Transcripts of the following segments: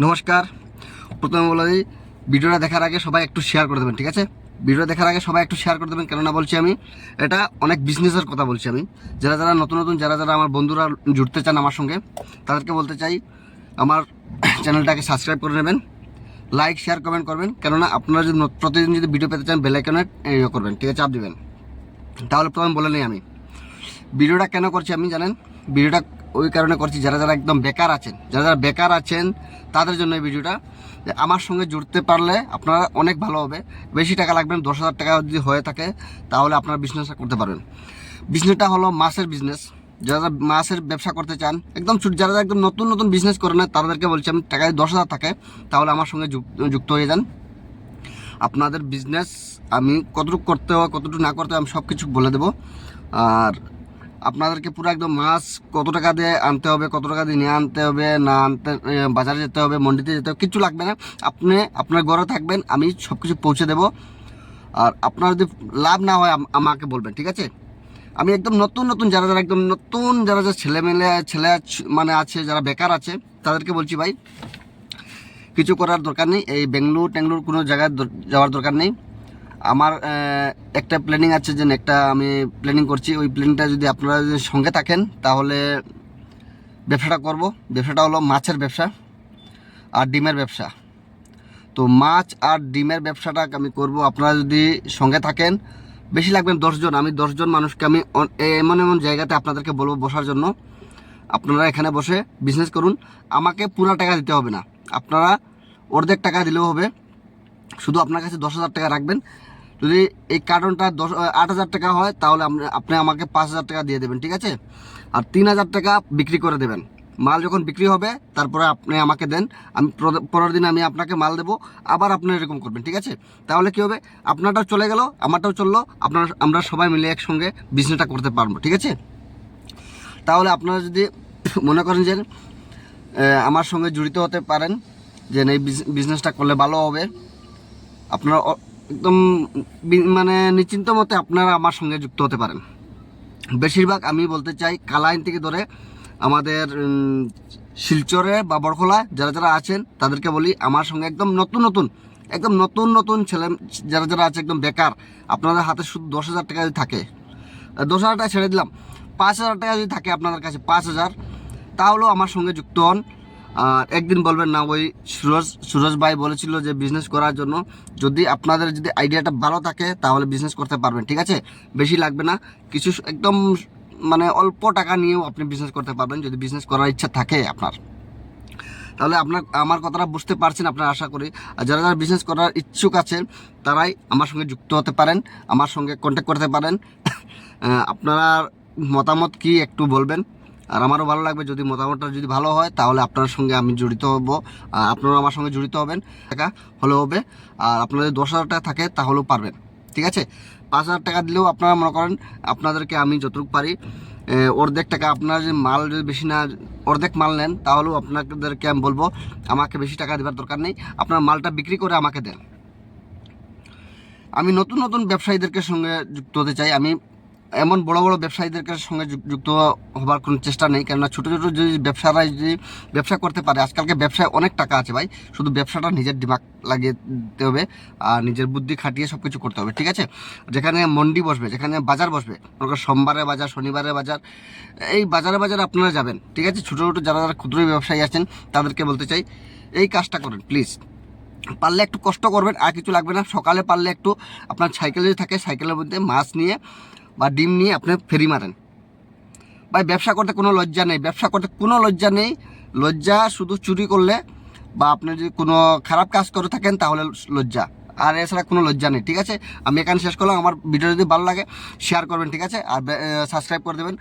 নমস্কার। প্রথমে বলে দিই, ভিডিওটা দেখার আগে সবাই একটু শেয়ার করে দেবেন, ঠিক আছে? ভিডিও দেখার আগে সবাই একটু শেয়ার করে দেবেন। কেননা বলছি আমি, এটা অনেক বিজনেসের কথা বলছি আমি। যারা নতুন যারা আমার বন্ধুরা জুড়তে চান আমার সঙ্গে, তাদেরকে বলতে চাই আমার চ্যানেলটাকে সাবস্ক্রাইব করে নেবেন, লাইক শেয়ার কমেন্ট করবেন। কেননা আপনারা যদি প্রতিদিন যদি ভিডিও পেতে চান, বেল আইকনে করবেন, ঠিক আছে, চাপ দিবেন। তাহলে প্রথমে বলে নিই আমি ভিডিওটা কেন করছি। আমি জানেন, ভিডিওটা ওই কারণে করছি, যারা একদম বেকার আছেন, যারা বেকার আছেন তাদের জন্য এই ভিডিওটা। আমার সঙ্গে জুড়তে পারলে আপনারা অনেক ভালো হবে। বেশি টাকা লাগবে না, 10,000 টাকা যদি হয়ে থাকে তাহলে আপনারা বিজনেসটা করতে পারবেন। বিজনেসটা হলো মাছের বিজনেস। যারা মাছের ব্যবসা করতে চান, একদম যারা একদম নতুন বিজনেস করে না, তাদেরকে বলছি আমি, টাকা 10,000 থাকে তাহলে আমার সঙ্গে যুক্ত হয়ে যান। আপনাদের বিজনেস আমি কতটুকু করতে হবে কতটুকু না করতে হবে আমি সব কিছু বলে দেবো। আর আপনাদেরকে পুরো একদম মাছ কত টাকা দিয়ে আনতে হবে, কত টাকা দিয়ে নিয়ে আনতে হবে, না আনতে বাজারে যেতে হবে, মন্ডিতে যেতে হবে, কিছু লাগবে না। আপনি আপনার ঘরে থাকবেন, আমি সব কিছু পৌঁছে দেবো। আর আপনার যদি লাভ না হয় আমাকে বলবেন, ঠিক আছে? আমি একদম নতুন যারা একদম নতুন যারা ছেলে মানে আছে, যারা বেকার আছে, তাদেরকে বলছি ভাই, কিছু করার দরকার নেই। এই বেঙ্গলুর কোনো জায়গায় যাওয়ার দরকার নেই। আমার একটা প্ল্যানিং আছে, যে একটা আমি প্ল্যানিং করছি। ওই প্ল্যানিংটা যদি আপনারা যদি সঙ্গে থাকেন তাহলে ব্যবসাটা করব। ব্যবসাটা হলো মাছের ব্যবসা আর ডিমের ব্যবসা। তো মাছ আর ডিমের ব্যবসাটা আমি করব। আপনারা যদি সঙ্গে থাকেন, বেশি লাগবেন 10 জন। আমি 10 জন মানুষকে আমি এমন জায়গাতে আপনাদেরকে বলবো বসার জন্য। আপনারা এখানে বসে বিজনেস করুন। আমাকে পুরো টাকা দিতে হবে না, আপনারা অর্ধেক টাকা দিলেও হবে। শুধু আপনার কাছে 10,000 টাকা রাখবেন। যদি এই কার্টনটা 8,000 টাকা হয় তাহলে আপনি আমাকে 5,000 টাকা দিয়ে দেবেন, ঠিক আছে? আর 3,000 টাকা বিক্রি করে দেবেন। মাল যখন বিক্রি হবে তারপরে আপনি আমাকে দেন, আমি পরের দিন আমি আপনাকে মাল দেবো। আবার আপনি এরকম করবেন, ঠিক আছে? তাহলে কী হবে, আপনারটাও চলে গেল, আমারটাও চললো, আমরা সবাই মিলে একসঙ্গে বিজনেসটা করতে পারবো, ঠিক আছে? তাহলে আপনারা যদি মনে করেন যে আমার সঙ্গে জড়িত হতে পারেন, যে এই বিজনেসটা করলে ভালো হবে, আপনারা একদম মানে নিশ্চিন্ত মতে আপনারা আমার সঙ্গে যুক্ত হতে পারেন। বেশিরভাগ আমি বলতে চাই, কালাইন থেকে ধরে আমাদের শিলচরে বা বড়খোলা যারা আছেন তাদেরকে বলি, আমার সঙ্গে একদম নতুন ছেলে যারা আছে, একদম বেকার, আপনাদের হাতে শুধু 10,000 টাকা যদি থাকে, 10,000 টাকা ছেড়ে দিলাম, 5,000 টাকা যদি থাকে আপনাদের কাছে, 5,000, তাহলেও আমার সঙ্গে যুক্ত হন। আর একদিন বলবেন না, ওই সুরজ ভাই বলেছিল যে বিজনেস করার জন্য। যদি আপনাদের যদি আইডিয়াটা ভালো থাকে তাহলে বিজনেস করতে পারবেন, ঠিক আছে? বেশি লাগবে না, কিছু একদম মানে অল্প টাকা নিয়েও আপনি বিজনেস করতে পারবেন, যদি বিজনেস করার ইচ্ছা থাকে আপনার। তাহলে আমার কথাটা বুঝতে পারছেন আপনারা, আশা করি। আর যারা বিজনেস করার ইচ্ছুক আছেন তারাই আমার সঙ্গে যুক্ত হতে পারেন, আমার সঙ্গে কন্ট্যাক্ট করতে পারেন। আপনারা মতামত কি একটু বলবেন, আর আমারও ভালো লাগবে যদি মতামতটা যদি ভালো হয়, তাহলে আপনার সঙ্গে আমি জড়িত হব, আর আপনারাও আমার সঙ্গে জড়িত হবেন। টাকা হলেও হবে। আর আপনাদের 10,000 টাকা থাকে তাহলেও পারবেন, ঠিক আছে? 5,000 টাকা দিলেও আপনারা মনে করেন, আপনাদেরকে আমি যতটুকু পারি অর্ধেক টাকা, আপনার যদি মাল যদি বেশি না অর্ধেক মাল নেন, তাহলেও আপনাদেরকে আমি বলবো আমাকে বেশি টাকা দেওয়ার দরকার নেই, আপনার মালটা বিক্রি করে আমাকে দেন। আমি নতুন ব্যবসায়ীদেরকে সঙ্গে যুক্ত হতে চাই। আমি এমন বড় ব্যবসায়ীদের সঙ্গে যুক্ত হবার কোনো চেষ্টা নেই। কেননা ছোটো যদি ব্যবসারা যদি ব্যবসা করতে পারে, আজকালকে ব্যবসায় অনেক টাকা আছে ভাই। শুধু ব্যবসাটা নিজের দিমাগ লাগিয়ে দিতে হবে আর নিজের বুদ্ধি খাটিয়ে সব কিছু করতে হবে, ঠিক আছে? যেখানে মন্ডি বসবে, যেখানে বাজার বসবে, সোমবারে বাজার, শনিবারে বাজার, এই বাজারে আপনারা যাবেন, ঠিক আছে? ছোটো যারা ক্ষুদ্র ব্যবসায়ী আছেন তাদেরকে বলতে চাই, এই কাজটা করেন প্লিজ। পারলে একটু কষ্ট করবেন, আর কিছু লাগবে না। সকালে পারলে একটু আপনার সাইকেল যদি থাকে, সাইকেলের মধ্যে মাছ নিয়ে বা ডিম নিয়ে আপনি ফেরি মারেন। ভাই, ব্যবসা করতে কোনো লজ্জা নেই, লজ্জা শুধু চুরি করলে বা আপনি যদি কোনো খারাপ কাজ করে থাকেন তাহলে লজ্জা, আর এছাড়া কোনো লজ্জা নেই, ঠিক আছে? আমি এখানে শেষ করলাম। আমার ভিডিও যদি ভালো লাগে শেয়ার করবেন, ঠিক আছে? আর সাবস্ক্রাইব করে দেবেন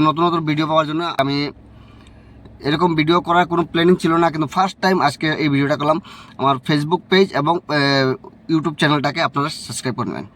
নতুন ভিডিও পাওয়ার জন্য। আমি এরকম ভিডিও করার কোনো প্ল্যানিং ছিল না, কিন্তু ফার্স্ট টাইম আজকে এই ভিডিওটা করলাম। আমার ফেসবুক পেজ এবং ইউটিউব চ্যানেলটাকে আপনারা সাবস্ক্রাইব করবেন।